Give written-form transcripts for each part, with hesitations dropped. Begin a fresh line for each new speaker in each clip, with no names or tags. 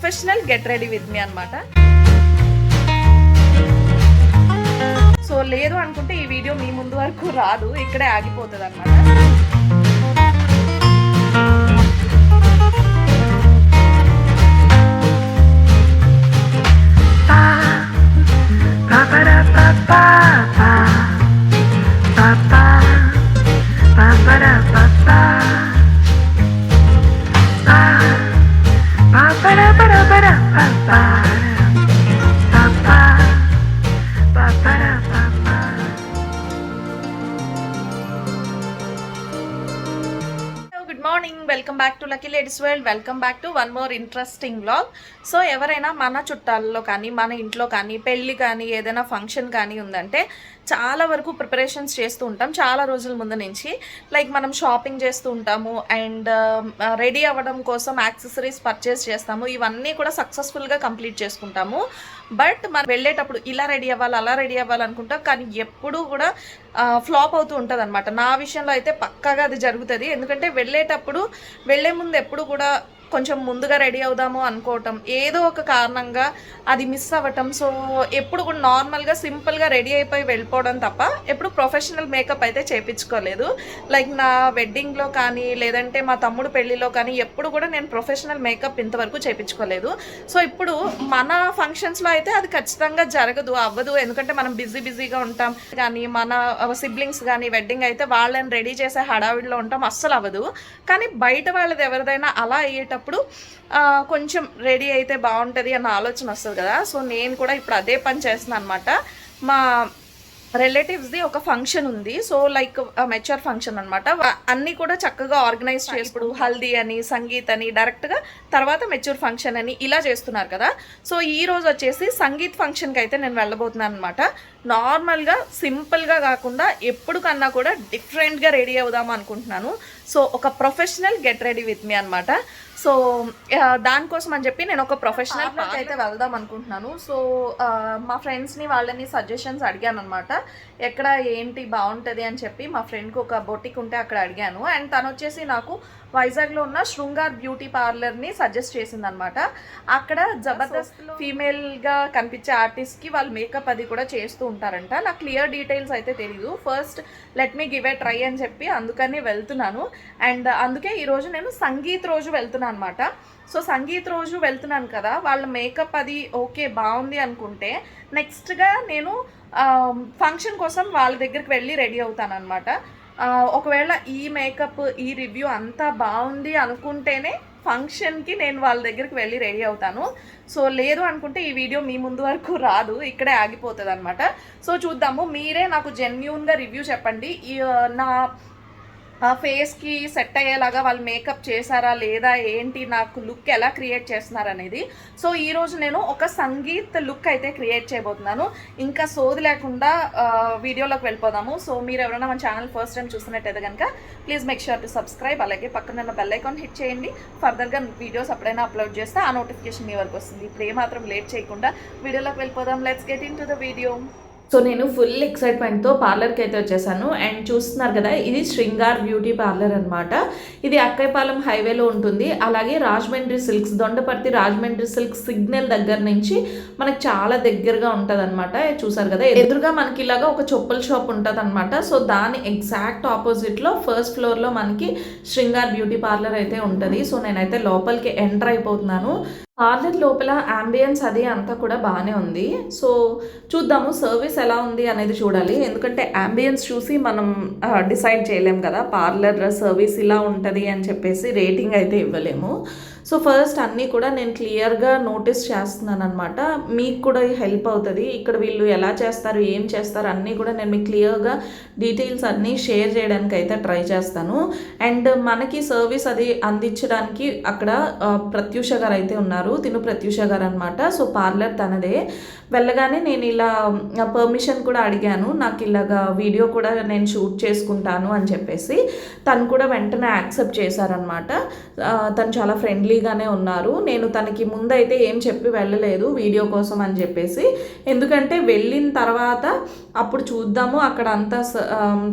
Professional get ready with me అనమాట. So లేదు అనుకుంటే ఈ వీడియో మీ ముందు వరకు రాదు, ఇక్కడే ఆగిపోతుంది అనమాట. Good morning, welcome back to lucky ladies world. Welcome back to one more interesting vlog. So ఎవరైనా మన చుట్టాల్లో కానీ మన ఇంట్లో కానీ పెళ్ళి కానీ ఏదైనా ఫంక్షన్ కానీ ఉందంటే చాలా వరకు ప్రిపరేషన్స్ చేస్తూ ఉంటాం చాలా రోజుల ముందు నుంచి. లైక్ మనం షాపింగ్ చేస్తూ ఉంటాము అండ్ రెడీ అవ్వడం కోసం యాక్సెసరీస్ పర్చేస్ చేస్తాము. ఇవన్నీ కూడా సక్సెస్ఫుల్గా కంప్లీట్ చేసుకుంటాము. బట్ మనం వెళ్ళేటప్పుడు ఇలా రెడీ అవ్వాలి అలా రెడీ అవ్వాలనుకుంటాం, కానీ ఎప్పుడూ కూడా ఫ్లాప్ అవుతూ ఉంటుంది అనమాట. నా విషయంలో అయితే పక్కాగా అది జరుగుతుంది. ఎందుకంటే వెళ్ళే ముందు ఎప్పుడు కూడా కొంచెం ముందుగా రెడీ అవుదాము అనుకోవటం, ఏదో ఒక కారణంగా అది మిస్ అవ్వటం. సో ఎప్పుడు కూడా నార్మల్గా సింపుల్గా రెడీ అయిపోయి వెళ్ళిపోవడం తప్ప ఎప్పుడు ప్రొఫెషనల్ మేకప్ అయితే చేయించుకోలేదు. లైక్ నా వెడ్డింగ్లో కానీ లేదంటే మా తమ్ముడు పెళ్ళిలో కానీ ఎప్పుడు కూడా నేను ప్రొఫెషనల్ మేకప్ ఇంతవరకు చేయించుకోలేదు. సో ఇప్పుడు మన ఫంక్షన్స్లో అయితే అది ఖచ్చితంగా అవ్వదు. ఎందుకంటే మనం బిజీగా ఉంటాం. కానీ మన సిబ్లింగ్స్ కానీ వెడ్డింగ్ అయితే వాళ్ళని రెడీ చేసే హడావిడిలో ఉంటాం, అస్సలు అవ్వదు. కానీ బయట వాళ్ళది ఎవరిదైనా అలా అయ్యేటప్పుడు కొంచెం రెడీ అయితే బాగుంటుంది అన్న ఆలోచన వస్తుంది కదా. సో నేను కూడా ఇప్పుడు అదే పని చేస్తున్నాను అనమాట. మా రిలేటివ్స్ది ఒక ఫంక్షన్ ఉంది. సో లైక్ మెచ్యూర్ ఫంక్షన్ అనమాట. అన్నీ కూడా చక్కగా ఆర్గనైజ్ చేసి ఇప్పుడు హల్దీ అని సంగీత్ అని డైరెక్ట్గా తర్వాత మెచ్యూర్ ఫంక్షన్ అని ఇలా చేస్తున్నారు కదా. సో ఈ రోజు వచ్చేసి సంగీత్ ఫంక్షన్కి అయితే నేను వెళ్ళబోతున్నాను అనమాట. నార్మల్గా సింపుల్గా కాకుండా ఎప్పుడు కన్నా కూడా డిఫరెంట్గా రెడీ అవుదాం అనుకుంటున్నాను. సో ఒక professional get ready with me అనమాట. సో దానికోసం అని చెప్పి నేను ఒక ప్రొఫెషనల్ పార్క్ అయితే వెళ్దాం అనుకుంటున్నాను. సో మా ఫ్రెండ్స్ని వాళ్ళని సజెషన్స్ అడిగాను అనమాట. ఎక్కడ ఏంటి బాగుంటుంది అని చెప్పి మా ఫ్రెండ్కి ఒక బొటిక్ ఉంటే అక్కడ అడిగాను. అండ్ తను వచ్చేసి నాకు వైజాగ్లో ఉన్న శృంగార్ బ్యూటీ పార్లర్ని సజెస్ట్ చేసిందనమాట. అక్కడ జబర్దస్త్లో ఫీమేల్గా కనిపించే ఆర్టిస్ట్కి వాళ్ళు మేకప్ అది కూడా చేస్తూ ఉంటారంట. నాకు క్లియర్ డీటెయిల్స్ అయితే తెలీదు. First let me give a try అని చెప్పి అందుకని వెళ్తున్నాను. అండ్ అందుకే ఈరోజు నేను సంగీత్ రోజు వెళ్తున్నాను అనమాట. సో సంగీత్ రోజు వెళ్తున్నాను కదా, వాళ్ళ మేకప్ అది ఓకే బాగుంది అనుకుంటే నెక్స్ట్గా నేను ఫంక్షన్ కోసం వాళ్ళ దగ్గరికి వెళ్ళి రెడీ అవుతాను అనమాట. ఒకవేళ ఈ మేకప్ ఈ రివ్యూ అంతా బాగుంది అనుకుంటేనే ఫంక్షన్కి నేను వాళ్ళ దగ్గరికి వెళ్ళి రెడీ అవుతాను. సో లేదు అనుకుంటే ఈ వీడియో మీ ముందు వరకు రాదు, ఇక్కడే ఆగిపోతుంది అనమాట. సో చూద్దాము, మీరే నాకు జెన్యూన్గా రివ్యూ చెప్పండి. నా ఫేస్కి సెట్ అయ్యేలాగా వాళ్ళు మేకప్ చేశారా లేదా, ఏంటి నాకు లుక్ ఎలా క్రియేట్ చేస్తున్నారు అనేది. సో ఈరోజు నేను ఒక సంగీత్ లుక్ అయితే క్రియేట్ చేయబోతున్నాను. ఇంకా సోది లేకుండా వీడియోలోకి వెళ్ళిపోదాము. సో మీరు ఎవరైనా మన ఛానల్ ఫస్ట్ టైం చూస్తున్నట్టయితే కనుక please make sure to subscribe. అలాగే పక్కన ఉన్న బెల్ ఐకాన్ హిట్ చేయండి. ఫర్దర్గా వీడియోస్ ఎప్పుడైనా అప్లోడ్ చేస్తే ఆ నోటిఫికేషన్ మీ వరకు వస్తుంది. ఇప్పుడు ఏమాత్రం లేట్ చేయకుండా వీడియోలోకి వెళ్ళిపోదాం. Let's get in to the video. So నేను ఫుల్ ఎక్సైట్మెంట్తో పార్లర్కి అయితే వచ్చేసాను. అండ్ చూస్తున్నారు కదా, ఇది శృంగార్ బ్యూటీ పార్లర్ అనమాట. ఇది అక్కైపాలెం హైవేలో ఉంటుంది. అలాగే Rajahmundry silks, Dondaparthy Rajahmundry silks signal దగ్గర నుంచి మనకు చాలా దగ్గరగా ఉంటుంది అనమాట. చూసారు కదా, ఎదురుగా మనకి ఇలాగా ఒక చెప్పుల షాప్ ఉంటుంది అనమాట. సో దాని ఎగ్జాక్ట్ ఆపోజిట్లో ఫస్ట్ ఫ్లోర్లో మనకి శృంగార్ బ్యూటీ పార్లర్ అయితే ఉంటుంది. సో నేనైతే లోపలికి ఎంటర్ అయిపోతున్నాను. పార్లర్ లోపల అంబియన్స్ అది అంతా కూడా బాగానే ఉంది. సో చూద్దాము సర్వీస్ ఎలా ఉంది అనేది చూడాలి. ఎందుకంటే అంబియన్స్ చూసి మనం డిసైడ్ చేయలేం కదా, పార్లర్ సర్వీస్ ఇలా ఉంటుంది అని చెప్పేసి రేటింగ్ అయితే ఇవ్వలేము. సో ఫస్ట్ అన్నీ కూడా నేను క్లియర్గా నోటీస్ చేస్తున్నాను అనమాట. మీకు కూడా హెల్ప్ అవుతుంది. ఇక్కడ వీళ్ళు ఎలా చేస్తారు ఏం చేస్తారు అన్నీ కూడా నేను మీకు క్లియర్గా డీటెయిల్స్ అన్నీ షేర్ చేయడానికి అయితే ట్రై చేస్తాను. అండ్ మనకి సర్వీస్ అది అందించడానికి అక్కడ ప్రత్యూష గారు అయితే ఉన్నారు. తిను ప్రత్యూష గారు అనమాట. సో పార్లర్ తనదే. వెళ్ళగానే నేను ఇలా పర్మిషన్ కూడా అడిగాను, నాకు ఇలాగా వీడియో కూడా నేను షూట్ చేసుకుంటాను అని చెప్పేసి. తను కూడా వెంటనే యాక్సెప్ట్ చేశారనమాట. తను చాలా ఫ్రెండ్లీగానే ఉన్నారు. నేను తనకి ముందైతే ఏం చెప్పి వెళ్ళలేదు వీడియో కోసం అని చెప్పేసి. ఎందుకంటే వెళ్ళిన తర్వాత అప్పుడు చూద్దాము అక్కడ అంతా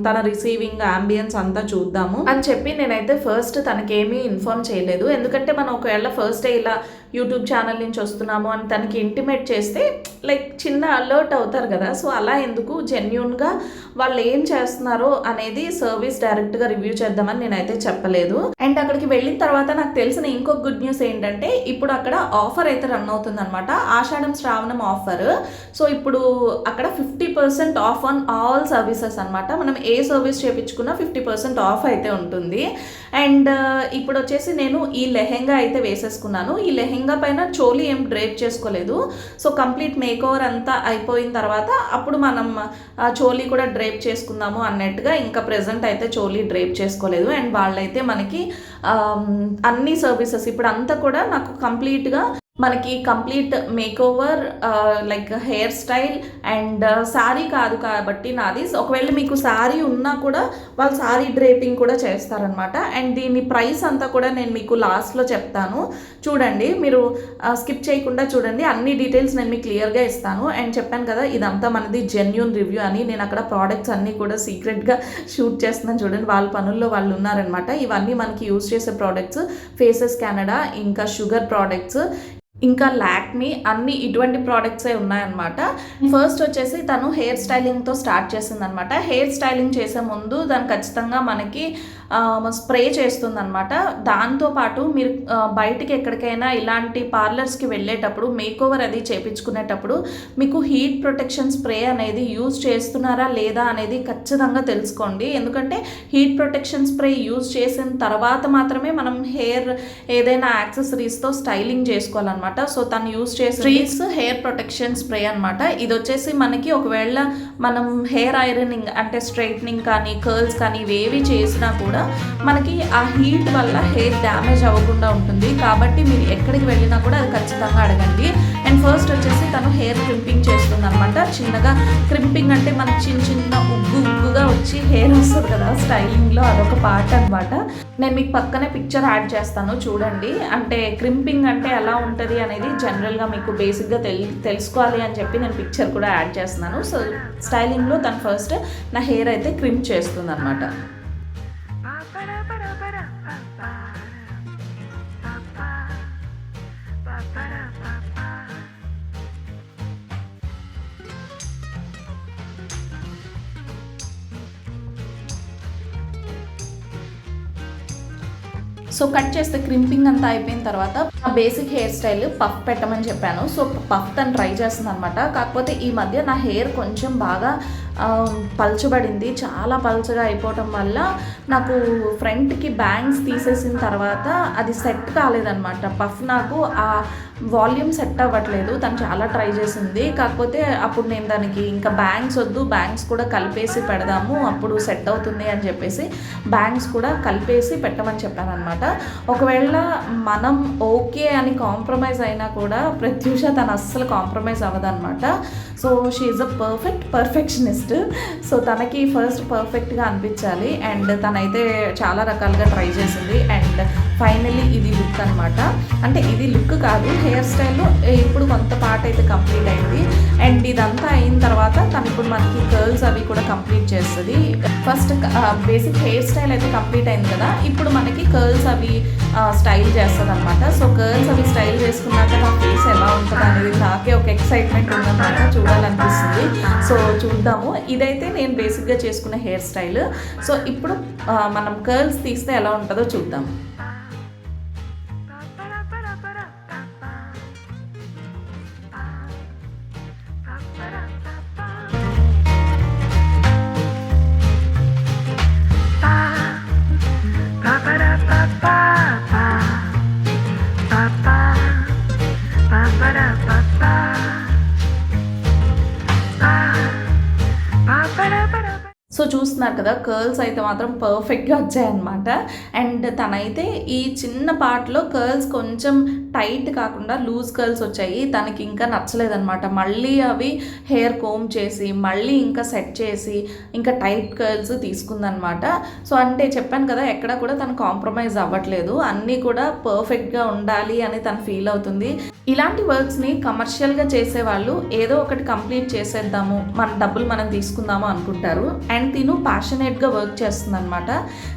తన రిసీవింగ్ అంబియన్స్ అంతా చూద్దాము అని చెప్పి నేనైతే ఫస్ట్ తనకేమీ ఇన్ఫార్మ్ చేయలేదు. ఎందుకంటే మనం ఒకవేళ ఫస్ట్ డే ఇలా యూట్యూబ్ ఛానల్ నుంచి వస్తున్నాము అని తనకి ఇంటిమేట్ చేస్తే లైక్ చిన్న అలర్ట్ అవుతారు కదా. సో అలా ఎందుకు, జెన్యూన్గా వాళ్ళు ఏం చేస్తున్నారో అనేది సర్వీస్ డైరెక్ట్గా రివ్యూ చేద్దామని నేనైతే చెప్పలేదు. అండ్ అక్కడికి వెళ్ళిన తర్వాత నాకు తెలిసిన ఇంకొక గుడ్ న్యూస్ ఏంటంటే ఇప్పుడు అక్కడ ఆఫర్ అయితే రన్ అవుతుంది అనమాట, ఆషాఢం శ్రావణం ఆఫర్. సో ఇప్పుడు అక్కడ 50% ఆఫ్ ఆన్ ఆల్ సర్వీసెస్ అనమాట. మనం ఏ సర్వీస్ చేయించుకున్నా 50% ఆఫ్ అయితే ఉంటుంది. అండ్ ఇప్పుడు వచ్చేసి నేను ఈ లెహెంగా అయితే వేసేసుకున్నాను. ఈ లెహెంగా పైన చోలీ ఏం డ్రేప్ చేసుకోలేదు. సో కంప్లీట్ మేక్ ఓవర్ అంతా అయిపోయిన తర్వాత అప్పుడు మనం చోలీ కూడా డ్రేప్ చేసుకుందాము అన్నట్టుగా, ఇంకా ప్రెజెంట్ అయితే చోలీ డ్రేప్ చేసుకోలేదు. అండ్ వాళ్ళైతే మనకి అన్ని సర్వీసెస్ ఇప్పుడు అంతా కూడా నాకు కంప్లీట్గా మనకి complete make over like hair style and sari కాదు కాబట్టి నాది, ఒకవేళ మీకు శారీ ఉన్నా కూడా వాళ్ళు శారీ డ్రేపింగ్ కూడా చేస్తారనమాట. అండ్ దీని ప్రైస్ అంతా కూడా నేను మీకు లాస్ట్లో చెప్తాను, చూడండి, మీరు స్కిప్ చేయకుండా చూడండి, అన్ని డీటెయిల్స్ నేను మీకు క్లియర్గా ఇస్తాను. అండ్ చెప్పాను కదా ఇదంతా మనది జెన్యూన్ రివ్యూ అని, నేను అక్కడ ప్రోడక్ట్స్ అన్నీ కూడా సీక్రెట్గా షూట్ చేస్తున్నాను చూడండి, వాళ్ళ పనుల్లో వాళ్ళు ఉన్నారనమాట. ఇవన్నీ మనకి యూజ్ చేసే ప్రోడక్ట్స్ ఫేసెస్ కెనడా, ఇంకా షుగర్ ప్రోడక్ట్స్, ఇంకా లాక్మీ, అన్ని ఇటువంటి ప్రోడక్ట్సే ఉన్నాయన్నమాట. ఫస్ట్ వచ్చేసి తను హెయిర్ స్టైలింగ్తో స్టార్ట్ చేసిందనమాట. హెయిర్ స్టైలింగ్ చేసే ముందు దాన్ని ఖచ్చితంగా మనకి స్ప్రే చేస్తుందనమాట. దాంతోపాటు మీరు బయటికి ఎక్కడికైనా ఇలాంటి పార్లర్స్కి వెళ్ళేటప్పుడు మేక్ ఓవర్ అది చేయించుకునేటప్పుడు మీకు హీట్ ప్రొటెక్షన్ స్ప్రే అనేది యూజ్ చేస్తున్నారా లేదా అనేది ఖచ్చితంగా తెలుసుకోండి. ఎందుకంటే హీట్ ప్రొటెక్షన్ స్ప్రే యూజ్ చేసిన తర్వాత మాత్రమే మనం హెయిర్ ఏదైనా యాక్సెసరీస్తో స్టైలింగ్ చేసుకోవాలన్నమాట. సో తను యూజ్ చేసే స్ట్రీట్స్ హెయిర్ ప్రొటెక్షన్ స్ప్రే అనమాట. ఇది వచ్చేసి మనకి ఒకవేళ మనం హెయిర్ ఐరనింగ్ అంటే స్ట్రైట్నింగ్ కానీ కర్ల్స్ కానీ ఇవేవి చేసినా కూడా మనకి ఆ హీట్ వల్ల హెయిర్ డ్యామేజ్ అవ్వకుండా ఉంటుంది. కాబట్టి మీరు ఎక్కడికి వెళ్ళినా కూడా అది ఖచ్చితంగా అడగండి. అండ్ ఫస్ట్ వచ్చేసి తను హెయిర్ క్రింపింగ్ చేస్తుంది అనమాట. చిన్నగా క్రింపింగ్ అంటే మనకి చిన్న ఉగ్గుగా వచ్చి హెయిర్ వస్తుంది కదా స్టైలింగ్లో, అదొక పార్ట్ అనమాట. నేను మీకు పక్కనే పిక్చర్ యాడ్ చేస్తాను చూడండి. అంటే క్రింపింగ్ అంటే ఎలా ఉంటుంది అనేది జనరల్గా మీకు బేసిక్గా తెలుసుకోవాలి అని చెప్పి నేను పిక్చర్ కూడా యాడ్ చేస్తున్నాను. సో స్టైలింగ్లో తను ఫస్ట్ నా హెయిర్ అయితే క్రిమ్ చేస్తుంది అనమాట. సో కట్ చేస్తే క్రింపింగ్ అంతా అయిపోయిన తర్వాత నా బేసిక్ హెయిర్ స్టైల్ పఫ్ పెట్టమని చెప్పాను. సో పఫ్ తను ట్రై చేస్తుంది అనమాట. కాకపోతే ఈ మధ్య నా హెయిర్ కొంచెం బాగా పల్చబడింది, చాలా పల్చగా అయిపోవటం వల్ల నాకు ఫ్రంట్కి బ్యాంగ్స్ తీసేసిన తర్వాత అది సెట్ కాలేదన్నమాట. పఫ్ నాకు ఆ వాల్యూమ్ సెట్ అవ్వట్లేదు. తను చాలా ట్రై చేసింది, కాకపోతే అప్పుడు నేను దానికి ఇంకా బ్యాంగ్స్ వద్దు, బ్యాంగ్స్ కూడా కలిపేసి పెడదాము అప్పుడు సెట్ అవుతుంది అని చెప్పేసి బ్యాంగ్స్ కూడా కలిపేసి పెట్టమని చెప్పాను అనమాట. ఒకవేళ మనం ఓకే అని కాంప్రమైజ్ అయినా కూడా ప్రత్యూష తను అస్సలు కాంప్రమైజ్ అవ్వదన్నమాట. So she is a perfectionist. So తనకి ఫస్ట్ పర్ఫెక్ట్గా అనిపించాలి. అండ్ తనైతే చాలా రకాలుగా ట్రై చేసింది. అండ్ ఫైనల్లీ ఇది లుక్ అనమాట. అంటే ఇది లుక్ కాదు, హెయిర్ స్టైల్లో ఇప్పుడు కొంత పార్ట్ అయితే కంప్లీట్ అయింది. అండ్ ఇదంతా అయిన తర్వాత తను ఇప్పుడు మనకి కర్ల్స్ అవి కూడా కంప్లీట్ చేస్తుంది. ఫస్ట్ బేసిక్ హెయిర్ స్టైల్ అయితే కంప్లీట్ అయింది కదా, ఇప్పుడు మనకి కర్ల్స్ అవి స్టైల్ చేస్తుంది అనమాట. సో కర్ల్స్ అవి స్టైల్ చేసుకున్నాక నా ఫేస్ ఎలా ఉంటుంది అనేది నాకే ఒక ఎక్సైట్మెంట్ ఉందన్నమాట, చూడాలనిపిస్తుంది. సో చూద్దాము. ఇదైతే నేను బేసిక్గా చేసుకునే హెయిర్ స్టైల్. సో ఇప్పుడు మనం కర్ల్స్ తీస్తే ఎలా ఉంటుందో చూద్దాం. సో చూస్తున్నారు కదా, కర్ల్స్ అయితే మాత్రం పర్ఫెక్ట్గా వచ్చాయన్నమాట. అండ్ తనైతే ఈ చిన్న పార్ట్లో కర్ల్స్ కొంచెం టైట్ కాకుండా లూజ్ కర్ల్స్ వచ్చాయి. తనకి ఇంకా నచ్చలేదన్నమాట. మళ్ళీ అవి హెయిర్ కోమ్ చేసి మళ్ళీ ఇంకా సెట్ చేసి ఇంకా టైట్ కర్ల్స్ తీసుకుందనమాట. సో అంటే చెప్పాను కదా, ఎక్కడ కూడా తను కాంప్రమైజ్ అవ్వట్లేదు, అన్నీ కూడా పర్ఫెక్ట్గా ఉండాలి అని తను ఫీల్ అవుతుంది. ఇలాంటి వర్క్స్ని కమర్షియల్గా చేసేవాళ్ళు ఏదో ఒకటి కంప్లీట్ చేసేద్దాము, మన డబ్బులు మనం తీసుకుందాము అనుకుంటారు. అండ్ తిను ప్యాషనేట్గా వర్క్ చేస్తుంది అనమాట.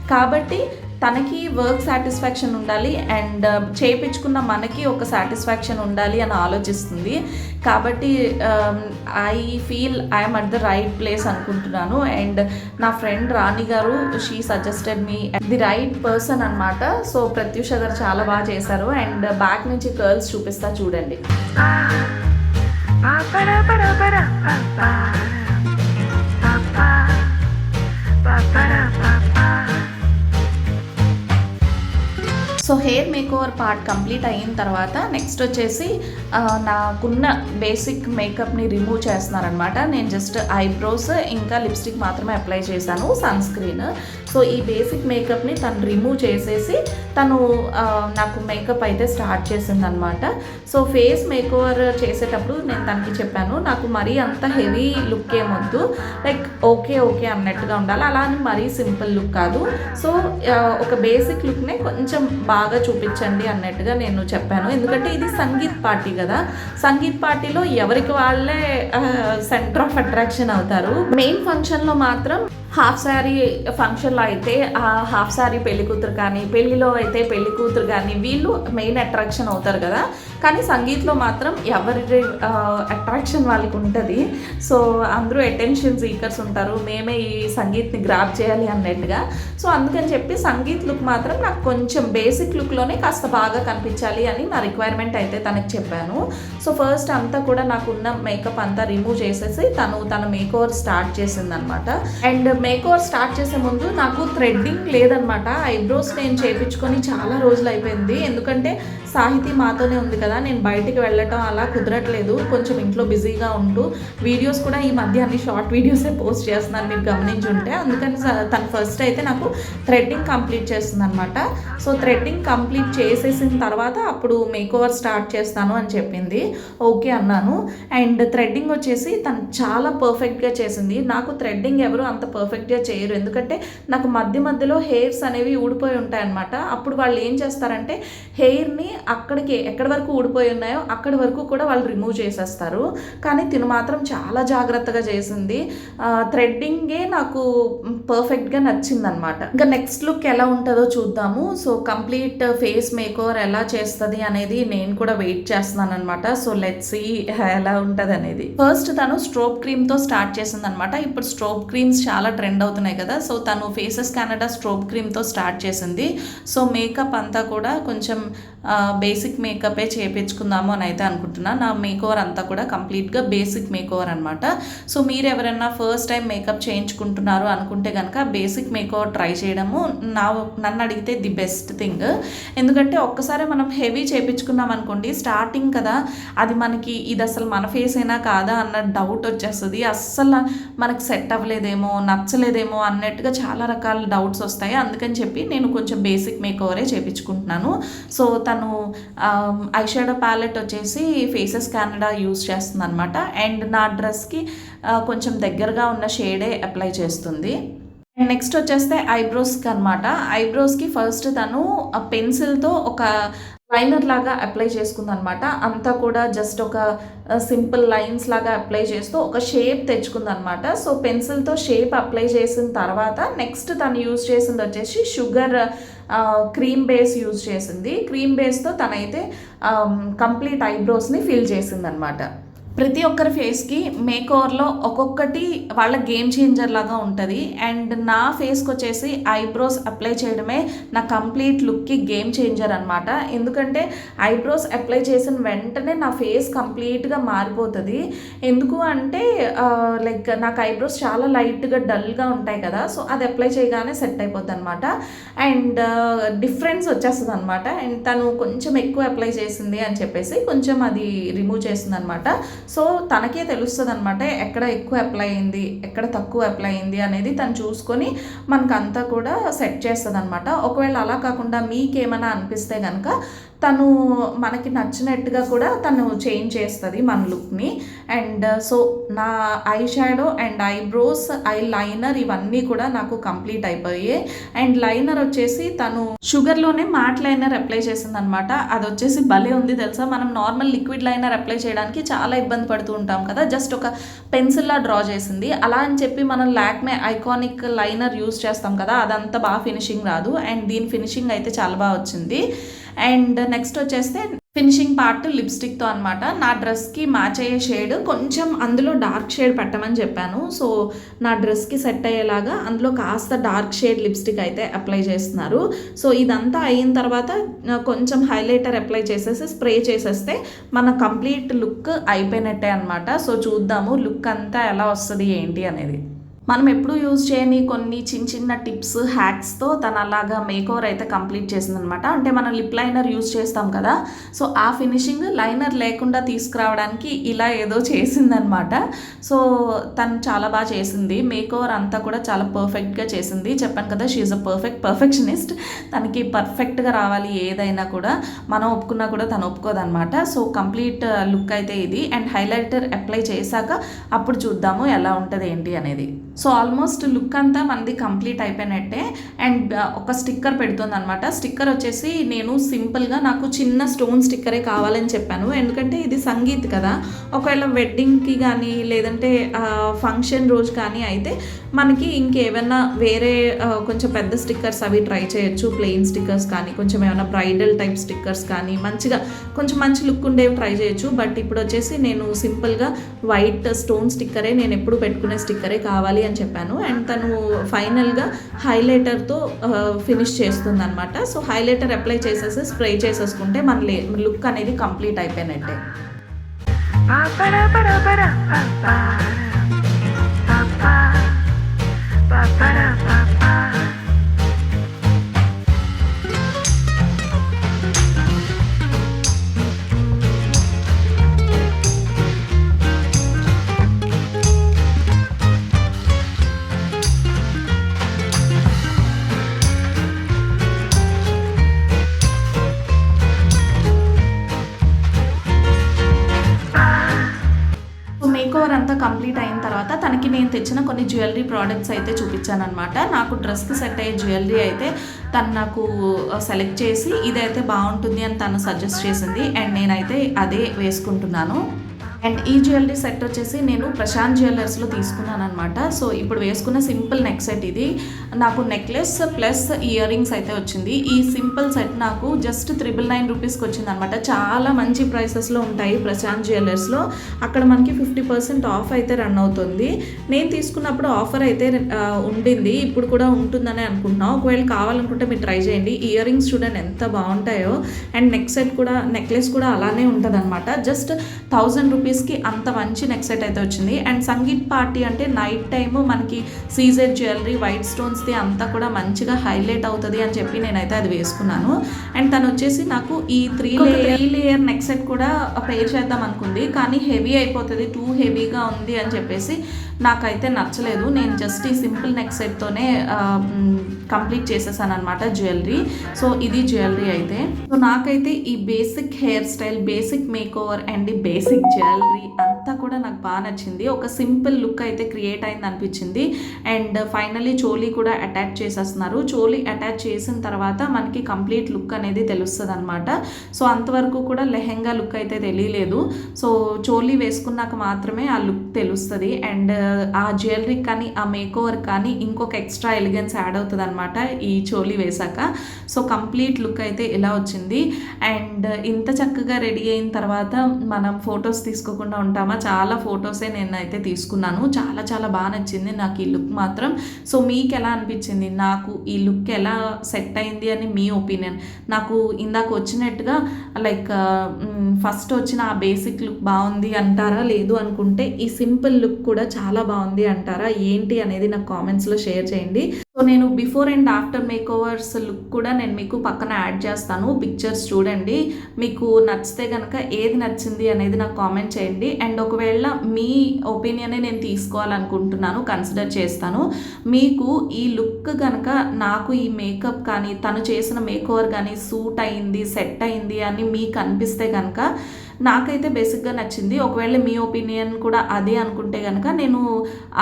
కాబట్టి తనకి వర్క్ సాటిస్ఫాక్షన్ ఉండాలి అండ్ చేయించుకున్న మనకి ఒక సాటిస్ఫాక్షన్ ఉండాలి అని ఆలోచిస్తుంది. కాబట్టి I feel I'm at the right place అనుకుంటున్నాను. అండ్ నా ఫ్రెండ్ రాణి గారు she suggested me the right person అనమాట. సో ప్రత్యూష గారు చాలా బాగా చేశారు. అండ్ బ్యాక్ నుంచి కర్ల్స్ చూపిస్తా చూడండి. So hair makeover part complete అయిన తర్వాత నెక్స్ట్ వచ్చేసి నాకున్న బేసిక్ మేకప్ని రిమూవ్ చేస్తున్నారనమాట. నేను జస్ట్ ఐబ్రోస్ ఇంకా లిప్స్టిక్ మాత్రమే అప్లై చేశాను, సన్ స్క్రీన్. సో ఈ బేసిక్ మేకప్ని తను రిమూవ్ చేసేసి తను నాకు మేకప్ అయితే స్టార్ట్ చేసిందనమాట. సో ఫేస్ మేకోవర్ చేసేటప్పుడు నేను తనకి చెప్పాను, నాకు మరీ అంత హెవీ లుక్ ఏమొద్దు, లైక్ ఓకే ఓకే అన్నట్టుగా ఉండాలి, అలా అని మరీ సింపుల్ లుక్ కాదు. సో ఒక బేసిక్ లుక్నే కొంచెం బాగా చూపించండి అన్నట్టుగా నేను చెప్పాను. ఎందుకంటే ఇది సంగీత్ పార్టీ కదా, సంగీత్ పార్టీలో ఎవరికి వాళ్ళే సెంటర్ ఆఫ్ అట్రాక్షన్ అవుతారు. మెయిన్ ఫంక్షన్లో మాత్రం హాఫ్ శారీ ఫంక్షన్లో అయితే ఆ హాఫ్ శారీ పెళ్లి కూతురు కానీ, పెళ్లిలో అయితే పెళ్లి కూతురు కానీ వీళ్ళు మెయిన్ అట్రాక్షన్ అవుతారు కదా. కానీ సంగీత్లో మాత్రం ఎవరి అట్రాక్షన్ వాళ్ళకి ఉంటుంది. సో అందరూ అటెన్షన్ సీకర్స్ ఉంటారు, మేమే ఈ సంగీత్ని గ్రాప్ చేయాలి అన్నట్టుగా. సో అందుకని చెప్పి సంగీత్ లుక్ మాత్రం నాకు కొంచెం బేసిక్ లుక్లోనే కాస్త బాగా కనిపించాలి అని నా రిక్వైర్మెంట్ అయితే తనకి చెప్పాను. సో ఫస్ట్ అంతా కూడా నాకున్న మేకప్ అంతా రిమూవ్ చేసేసి తన మేకోవర్ స్టార్ట్ చేసిందనమాట. అండ్ మేకోవర్ స్టార్ట్ చేసే ముందు నాకు థ్రెడ్డింగ్ లేదనమాట. ఐబ్రోస్ నేను చేయించుకొని చాలా రోజులు అయిపోయింది. ఎందుకంటే సాహితీ మాతోనే ఉంది కదా, నేను బయటికి వెళ్ళటం అలా కుదరట్లేదు, కొంచెం ఇంట్లో బిజీగా ఉంటూ. వీడియోస్ కూడా ఈ మధ్య అన్ని షార్ట్ వీడియోసే పోస్ట్ చేస్తున్నాను, మీరు గమనించి ఉంటే. అందుకని తను ఫస్ట్ అయితే నాకు థ్రెడ్డింగ్ కంప్లీట్ చేస్తుంది అనమాట. సో థ్రెడ్డింగ్ కంప్లీట్ చేసేసిన తర్వాత అప్పుడు మేకోవర్ స్టార్ట్ చేస్తాను అని చెప్పింది. ఓకే అన్నాను. అండ్ థ్రెడ్డింగ్ వచ్చేసి తను చాలా పర్ఫెక్ట్గా చేసింది. నాకు థ్రెడ్డింగ్ ఎవరు అంత పర్ఫెక్ట్గా చేయరు, ఎందుకంటే నాకు మధ్యలో హెయిర్స్ అనేవి ఊడిపోయి ఉంటాయి అనమాట. అప్పుడు వాళ్ళు ఏం చేస్తారంటే హెయిర్ని అక్కడికి ఎక్కడి వరకు ఊడిపోయి ఉన్నాయో అక్కడి వరకు కూడా వాళ్ళు రిమూవ్ చేసేస్తారు. కానీ తిను మాత్రం చాలా జాగ్రత్తగా చేసింది. థ్రెడ్డింగే నాకు పర్ఫెక్ట్గా నచ్చిందనమాట. ఇంకా నెక్స్ట్ లుక్ ఎలా ఉంటుందో చూద్దాము. సో కంప్లీట్ ఫేస్ మేకోవర్ ఎలా చేస్తుంది అనేది నేను కూడా వెయిట్ చేస్తున్నాను అనమాట. సో లెట్స్ సీ ఎలా ఉంటుంది అనేది. ఫస్ట్ తను స్ట్రోబ్ క్రీమ్తో స్టార్ట్ చేసిందనమాట. ఇప్పుడు స్ట్రోబ్ క్రీమ్స్ చాలా ట్రెండ్ అవుతున్నాయి కదా. సో తను ఫేసెస్ కెనడా స్ట్రోబ్ క్రీమ్తో స్టార్ట్ చేసింది. సో మేకప్ అంతా కూడా కొంచెం బేసిక్ మేకపే చేయించుకుందాము అని అయితే అనుకుంటున్నా. నా మేకోవర్ అంతా కూడా కంప్లీట్గా బేసిక్ మేకోవర్ అనమాట. సో మీరు ఎవరైనా ఫస్ట్ టైం మేకప్ చేయించుకుంటున్నారు అనుకుంటే కనుక బేసిక్ మేకోవర్ ట్రై చేయడము నన్ను అడిగితే ది బెస్ట్ థింగ్. ఎందుకంటే ఒక్కసారి మనం హెవీ చేయించుకున్నాం అనుకోండి, స్టార్టింగ్ కదా, అది మనకి ఇది అసలు మన ఫేస్ అయినా కాదా అన్న డౌట్ వచ్చేస్తుంది. అస్సలు మనకు సెట్ అవ్వలేదేమో, నచ్చలేదేమో అన్నట్టుగా చాలా రకాల డౌట్స్ వస్తాయి. అందుకని చెప్పి నేను కొంచెం బేసిక్ మేకోవరే చేయించుకుంటున్నాను. సో తను ఐ షాడో ప్యాలెట్ వచ్చేసి ఫేసెస్ కెనడా యూజ్ చేస్తుంది అనమాట. అండ్ నా డ్రెస్కి కొంచెం దగ్గరగా ఉన్న షేడే అప్లై చేస్తుంది. నెక్స్ట్ వచ్చేస్తే ఐబ్రోస్కి అనమాట. ఐబ్రోస్కి ఫస్ట్ తను పెన్సిల్తో ఒక లైనర్ లాగా అప్లై చేసుకుంది అనమాట. అంతా కూడా జస్ట్ ఒక సింపుల్ లైన్స్ లాగా అప్లై చేస్తూ ఒక షేప్ తెచ్చుకుంది అనమాట. సో పెన్సిల్తో షేప్ అప్లై చేసిన తర్వాత నెక్స్ట్ తను యూజ్ చేసింది వచ్చేసి షుగర్ క్రీమ్ బేస్ యూజ్ చేసింది. క్రీమ్ బేస్తో తనైతే కంప్లీట్ ఐబ్రోస్ని ఫిల్ చేసింది అనమాట. ప్రతి ఒక్కరి ఫేస్కి మేకోవర్లో ఒక్కొక్కటి వాళ్ళ గేమ్ చేంజర్ లాగా ఉంటుంది. అండ్ నా ఫేస్కి వచ్చేసి ఐబ్రోస్ అప్లై చేయడమే నా కంప్లీట్ లుక్కి గేమ్ చేంజర్ అనమాట. ఎందుకంటే ఐబ్రోస్ అప్లై చేసిన వెంటనే నా ఫేస్ కంప్లీట్గా మారిపోతుంది. ఎందుకు అంటే లైక్ నాకు ఐబ్రోస్ చాలా లైట్గా డల్గా ఉంటాయి కదా, సో అది అప్లై చేయగానే సెట్ అయిపోద్ది అనమాట. అండ్ డిఫరెన్స్ వచ్చేస్తుంది అనమాట. అండ్ తను కొంచెం ఎక్కువ అప్లై చేసింది అని చెప్పేసి కొంచెం అది రిమూవ్ చేసింది అనమాట. సో తనకే తెలుస్తుంది అనమాట ఎక్కడ ఎక్కువ అప్లై అయింది, ఎక్కడ తక్కువ అప్లై అయింది అనేది తను చూసుకొని మనకంతా కూడా సెట్ చేస్తుంది అనమాట. ఒకవేళ అలా కాకుండా మీకేమైనా అనిపిస్తే కనుక తను మనకి నచ్చినట్టుగా కూడా తను చేంజ్ చేస్తుంది మన లుక్ని. అండ్ సో నా eye shadow and eyebrows, eye liner ఇవన్నీ కూడా నాకు కంప్లీట్ అయిపోయాయి. అండ్ లైనర్ వచ్చేసి తను షుగర్లోనే మ్యాట్ లైనర్ అప్లై చేసింది అనమాట. అది వచ్చేసి భలే ఉంది తెలుసా. మనం నార్మల్ లిక్విడ్ లైనర్ అప్లై చేయడానికి చాలా ఇబ్బంది పడుతూ ఉంటాం కదా, జస్ట్ ఒక పెన్సిల్లా డ్రా చేసింది. అలా అని చెప్పి మనం లాక్మే ఐకానిక్ లైనర్ యూజ్ చేస్తాం కదా, అదంతా బాగా ఫినిషింగ్ రాదు. అండ్ దీని ఫినిషింగ్ అయితే చాలా బాగా వచ్చింది. అండ్ నెక్స్ట్ వచ్చేస్తే ఫినిషింగ్ పార్ట్ లిప్స్టిక్తో అనమాట. నా డ్రెస్కి మ్యాచ్ అయ్యే షేడ్ కొంచెం అందులో డార్క్ షేడ్ పెట్టమని చెప్పాను. సో నా డ్రెస్కి సెట్ అయ్యేలాగా అందులో కాస్త డార్క్ షేడ్ లిప్స్టిక్ అయితే అప్లై చేస్తున్నారు. సో ఇదంతా అయిన తర్వాత కొంచెం హైలైటర్ అప్లై చేసేసి స్ప్రే చేసేస్తే మన కంప్లీట్ లుక్ అయిపోయినట్టే అనమాట. సో చూద్దాము లుక్ అంతా ఎలా వస్తుంది ఏంటి అనేది. మనం ఎప్పుడు యూజ్ చేయని కొన్ని చిన్న చిన్న టిప్స్ హ్యాక్స్తో తను అలాగా మేకోవర్ అయితే కంప్లీట్ చేసిందనమాట. అంటే మనం లిప్ లైనర్ యూజ్ చేస్తాం కదా, సో ఆ ఫినిషింగ్ లైనర్ లేకుండా తీసుకురావడానికి ఇలా ఏదో చేసిందనమాట. సో తను చాలా బాగా చేసింది. మేకోవర్ అంతా కూడా చాలా పర్ఫెక్ట్గా చేసింది. చెప్పాను కదా, షీఈ్ అ పర్ఫెక్షనిస్ట్. తనకి పర్ఫెక్ట్గా రావాలి ఏదైనా కూడా, మనం ఒప్పుకున్నా కూడా తను ఒప్పుకోదనమాట. సో కంప్లీట్ లుక్ అయితే ఇది. అండ్ హైలైటర్ అప్లై చేశాక అప్పుడు చూద్దాము ఎలా ఉంటుంది ఏంటి అనేది. సో ఆల్మోస్ట్ లుక్ అంతా మనది కంప్లీట్ అయిపోయినట్టే. అండ్ ఒక స్టిక్కర్ పెడుతుంది అనమాట. స్టిక్కర్ వచ్చేసి నేను సింపుల్గా నాకు చిన్న స్టోన్ స్టిక్కరే కావాలని చెప్పాను. ఎందుకంటే ఇది సంగీత్ కదా, ఒకవేళ వెడ్డింగ్కి కానీ లేదంటే ఫంక్షన్ రోజు కానీ అయితే మనకి ఇంకేమైనా వేరే కొంచెం పెద్ద స్టిక్కర్స్ అవి ట్రై చేయొచ్చు. ప్లెయిన్ స్టిక్కర్స్ కానీ కొంచెం ఏమైనా బ్రైడల్ టైప్ స్టిక్కర్స్ కానీ మంచిగా కొంచెం మంచి లుక్ ఉండేవి ట్రై చేయొచ్చు. బట్ ఇప్పుడు వచ్చేసి నేను సింపుల్గా వైట్ స్టోన్ స్టిక్కరే, నేను ఎప్పుడు పెట్టుకునే స్టిక్కరే కావాలి అని చెప్పాను. అండ్ తను ఫైనల్గా హైలైటర్తో ఫినిష్ చేస్తుంది అనమాట. సో హైలైటర్ అప్లై చేసేసి స్ప్రే చేసేసుకుంటే మన లుక్ అనేది కంప్లీట్ అయిపోయినట్టే. మేకోవర్ అంతా కంప్లీట్ అయిన తర్వాత తనకి నేను తెచ్చిన కొన్ని జ్యువెలరీ ప్రోడక్ట్స్ అయితే చూపించాను అనమాట. నాకు డ్రెస్కి సెట్ అయ్యే జ్యువెలరీ అయితే తను నాకు సెలెక్ట్ చేసి ఇదైతే బాగుంటుంది అని తను సజెస్ట్ చేసింది. అండ్ నేనైతే అదే వేసుకుంటున్నాను. అండ్ ఈ జ్యువెలరీ సెట్ వచ్చేసి నేను ప్రశాంత్ జ్యువెలర్స్లో తీసుకున్నాను అనమాట. సో ఇప్పుడు వేసుకున్న సింపుల్ నెక్ సెట్ ఇది. నాకు నెక్లెస్ ప్లస్ ఇయర్ రింగ్స్ అయితే వచ్చింది. ఈ సింపుల్ సెట్ నాకు జస్ట్ 999 రూపీస్కి వచ్చింది అనమాట. చాలా మంచి ప్రైసెస్లో ఉంటాయి ప్రశాంత్ జ్యువెలర్స్లో. అక్కడ మనకి 50% ఆఫ్ అయితే రన్ అవుతుంది. నేను తీసుకున్నప్పుడు ఆఫర్ అయితే ఉండింది, ఇప్పుడు కూడా ఉంటుందని అనుకుంటున్నాను. ఒకవేళ కావాలనుకుంటే మీరు ట్రై చేయండి. ఇయర్ రింగ్స్ చూడండి ఎంత బాగుంటాయో. అండ్ నెక్ సెట్ కూడా, నెక్లెస్ కూడా అలానే ఉంటుంది అనమాట. జస్ట్ 1000 రూపీస్కి అంత మంచి నెక్ సెట్ అయితే వచ్చింది. అండ్ సంగీత్ పార్టీ అంటే నైట్ టైము మనకి సీజెడ్ జ్యువెలరీ వైట్ స్టోన్స్ది అంతా కూడా మంచిగా హైలైట్ అవుతుంది అని చెప్పి నేనైతే అది వేసుకున్నాను. అండ్ తను వచ్చేసి నాకు ఈ 3 లేయర్ నెక్ సెట్ కూడా పేర్ చేద్దాం అనుకుంది, కానీ హెవీ అయిపోతుంది, టూ హెవీగా ఉంది అని చెప్పేసి నాకైతే నచ్చలేదు. నేను జస్ట్ ఈ సింపుల్ నెక్ సెట్తోనే కంప్లీట్ చేసేసాను అనమాట జ్యువెలరీ. సో ఇది జ్యువెలరీ అయితే. సో నాకైతే ఈ basic hair style, basic makeover and ఈ బేసిక్ జ్యువెలరీ అంతా కూడా నాకు బాగా నచ్చింది. ఒక సింపుల్ లుక్ అయితే క్రియేట్ అయింది అనిపించింది. అండ్ ఫైనలీ చోలీ కూడా అటాచ్ చేసేస్తున్నారు. చోలీ అటాచ్ చేసిన తర్వాత మనకి కంప్లీట్ లుక్ అనేది తెలుస్తుంది అనమాట. సో అంతవరకు కూడా లెహెంగా లుక్ అయితే తెలియలేదు. సో చోలీ వేసుకున్నాక మాత్రమే ఆ లుక్ తెలుస్తుంది. అండ్ ఆ జ్యువెలరీ కానీ ఆ మేకోవర్ కానీ ఇంకొక ఎక్స్ట్రా ఎలిగెన్స్ యాడ్ అవుతుంది అనమాట ఈ చోలీ వేసాక. సో కంప్లీట్ లుక్ అయితే ఇలా వచ్చింది. అండ్ ఇంత చక్కగా రెడీ అయిన తర్వాత మనం ఫొటోస్ తీసుకోకుండా ఉంటామా? చాలా ఫొటోసే నేనైతే తీసుకున్నాను. చాలా చాలా బాగా నచ్చింది నాకు ఈ లుక్ మాత్రం. సో మీకు ఎలా అనిపించింది, నాకు ఈ లుక్ ఎలా సెట్ అయింది అని మీ ఒపీనియన్. నాకు ఇందాక వచ్చినట్టుగా లైక్ ఫస్ట్ వచ్చిన ఆ బేసిక్ లుక్ బాగుంది అంటారా? లేదు అనుకుంటే ఈ సింపుల్ లుక్ కూడా చాలా బాగుంది అంటారా? ఏంటి అనేది నాకు కామెంట్స్లో షేర్ చేయండి. సో నేను before and after make overs look కూడా నేను మీకు పక్కన యాడ్ చేస్తాను, పిక్చర్స్ చూడండి. మీకు నచ్చితే కనుక ఏది నచ్చింది అనేది నాకు కామెంట్ చేయండి. అండ్ ఒకవేళ మీ ఒపీనియనే నేను తీసుకోవాలనుకుంటున్నాను, కన్సిడర్ చేస్తాను. మీకు ఈ లుక్ కనుక నాకు ఈ మేకప్ కానీ తను చేసిన మేక్ ఓవర్ కానీ సూట్ అయింది, సెట్ అయింది అని మీకు అనిపిస్తే కనుక నాకైతే బేసిక్గా నచ్చింది. ఒకవేళ మీ ఒపీనియన్ కూడా అదే అనుకుంటే కనుక నేను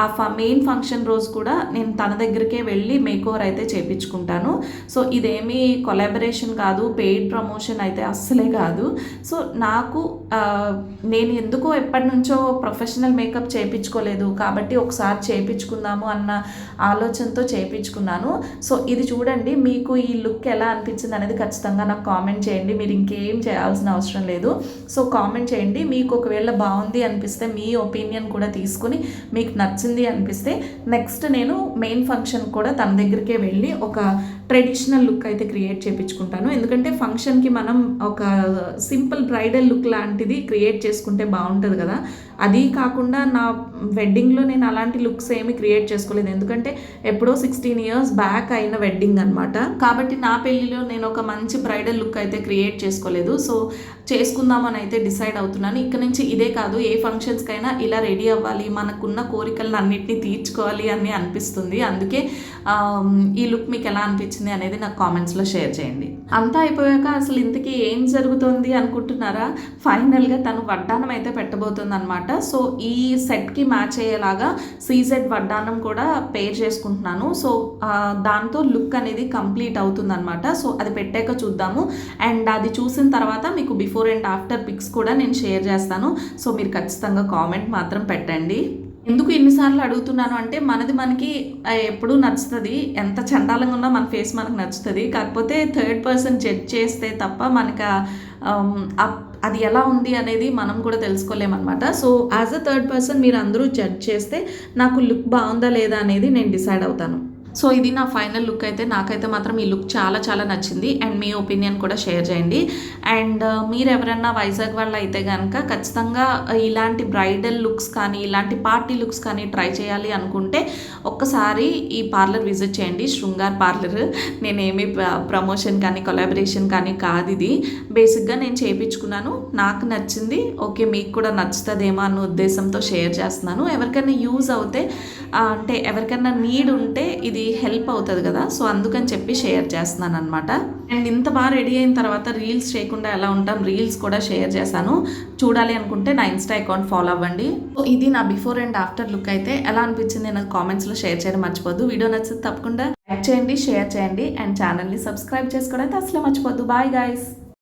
ఆ మెయిన్ ఫంక్షన్ రోజు కూడా నేను తన దగ్గరికే వెళ్ళి మేక్ ఓవర్ అయితే చేయించుకుంటాను. సో ఇదేమీ కొలాబరేషన్ కాదు, పెయిడ్ ప్రమోషన్ అయితే అస్సలే కాదు. సో నాకు నేను ఎందుకో ఎప్పటి నుంచో ప్రొఫెషనల్ మేకప్ చేయించుకోలేదు కాబట్టి ఒకసారి చేయించుకుందాము అన్న ఆలోచనతో చేయించుకున్నాను. సో ఇది చూడండి, మీకు ఈ లుక్ ఎలా అనిపించింది అనేది ఖచ్చితంగా నాకు కామెంట్ చేయండి. మీరు ఇంకేం చేయాల్సిన అవసరం లేదు. సో కామెంట్ చేయండి. మీకు ఒకవేళ బాగుంది అనిపిస్తే మీ ఒపీనియన్ కూడా తీసుకుని మీకు నచ్చింది అనిపిస్తే నెక్స్ట్ నేను మెయిన్ ఫంక్షన్ కూడా తన దగ్గరికే వెళ్ళి ఒక ట్రెడిషనల్ లుక్ అయితే క్రియేట్ చేయించుకుంటాను. ఎందుకంటే ఫంక్షన్కి మనం ఒక సింపుల్ బ్రైడల్ లుక్ లాంటిది క్రియేట్ చేసుకుంటే బాగుంటుంది కదా. అది కాకుండా నా వెడ్డింగ్లో నేను అలాంటి లుక్స్ ఏమి క్రియేట్ చేసుకోలేదు, ఎందుకంటే ఎప్పుడో 16 years బ్యాక్ అయిన వెడ్డింగ్ అనమాట. కాబట్టి నా పెళ్ళిలో నేను ఒక మంచి బ్రైడల్ లుక్ అయితే క్రియేట్ చేసుకోలేదు. సో చేసుకుందామని అయితే డిసైడ్ అవుతున్నాను. ఇక్కడ నుంచి ఇదే కాదు, ఏ ఫంక్షన్స్కైనా ఇలా రెడీ అవ్వాలి, మనకున్న కోరికలను అన్నిటినీ తీర్చుకోవాలి అని అనిపిస్తుంది. అందుకే ఈ లుక్ మీకు ఎలా అనిపించింది అనేది నాకు కామెంట్స్లో షేర్ చేయండి. అంతా అయిపోయాక అసలు ఇంతకీ ఏం జరుగుతుంది అనుకుంటున్నారా? ఫైనల్గా తను వడ్డానం అయితే పెట్టబోతుంది అనమాట. సో ఈ సెట్కి మ్యాచ్ అయ్యేలాగా సీజెడ్ వడ్డానం కూడా పేర్ చేసుకుంటున్నాను. సో దాంతో లుక్ అనేది కంప్లీట్ అవుతుంది అనమాట. సో అది పెట్టాక చూద్దాము. అండ్ అది చూసిన తర్వాత మీకు బిఫోర్ అండ్ ఆఫ్టర్ పిక్స్ కూడా నేను షేర్ చేస్తాను. సో మీరు ఖచ్చితంగా కామెంట్ మాత్రం పెట్టండి. ఎందుకు ఇన్నిసార్లు అడుగుతున్నాను అంటే మనకి ఎప్పుడూ నచ్చుతుంది, ఎంత చండాలంగా ఉన్నా మన ఫేస్ మనకు నచ్చుతుంది. కాకపోతే థర్డ్ పర్సన్ జడ్జ్ చేస్తే తప్ప మనకు అది ఎలా ఉంది అనేది మనం కూడా తెలుసుకోలేమన్నమాట. So as a third person మీరు అందరూ జడ్జ్ చేస్తే నాకు లుక్ బాగుందా లేదా అనేది నేను డిసైడ్ అవుతాను. సో ఇది నా ఫైనల్ లుక్ అయితే. నాకైతే మాత్రం ఈ లుక్ చాలా చాలా నచ్చింది. అండ్ మీ ఒపీనియన్ కూడా షేర్ చేయండి. అండ్ మీరు ఎవరన్నా వైజాగ్ వాళ్ళు అయితే కనుక ఖచ్చితంగా ఇలాంటి బ్రైడల్ లుక్స్ కానీ ఇలాంటి పార్టీ లుక్స్ కానీ ట్రై చేయాలి అనుకుంటే ఒక్కసారి ఈ పార్లర్ విజిట్ చేయండి, శృంగార్ పార్లర్. నేనేమి ప్రమోషన్ కానీ కొలాబరేషన్ కానీ కాదు, ఇది బేసిక్గా నేను చేయించుకున్నాను, నాకు నచ్చింది. ఓకే మీకు కూడా నచ్చుతుందేమో అన్న ఉద్దేశంతో షేర్ చేస్తున్నాను. ఎవరికైనా యూజ్ అవుతే అంటే ఎవరికైనా నీడ్ ఉంటే ఇది హెల్ప్ అవుతుంది కదా. సో అందుకని చెప్పి షేర్ చేస్తున్నాను అనమాట. అండ్ ఇంత బాగా రెడీ అయిన తర్వాత రీల్స్ చేయకుండా ఎలా ఉంటాం, రీల్స్ కూడా షేర్ చేశాను. చూడాలి అనుకుంటే నా ఇన్స్టా అకౌంట్ ఫాలో అవ్వండి. సో ఇది నా బిఫోర్ అండ్ ఆఫ్టర్ లుక్ అయితే. ఎలా అనిపించింది నాకు కామెంట్స్లో షేర్ చేయడం మర్చిపోద్దు. వీడియో నచ్చితే తప్పకుండా లైక్ చేయండి, షేర్ చేయండి అండ్ ఛానల్ని సబ్స్క్రైబ్ చేసుకోవడం అయితే అసలు మర్చిపోద్దు. Bye guys.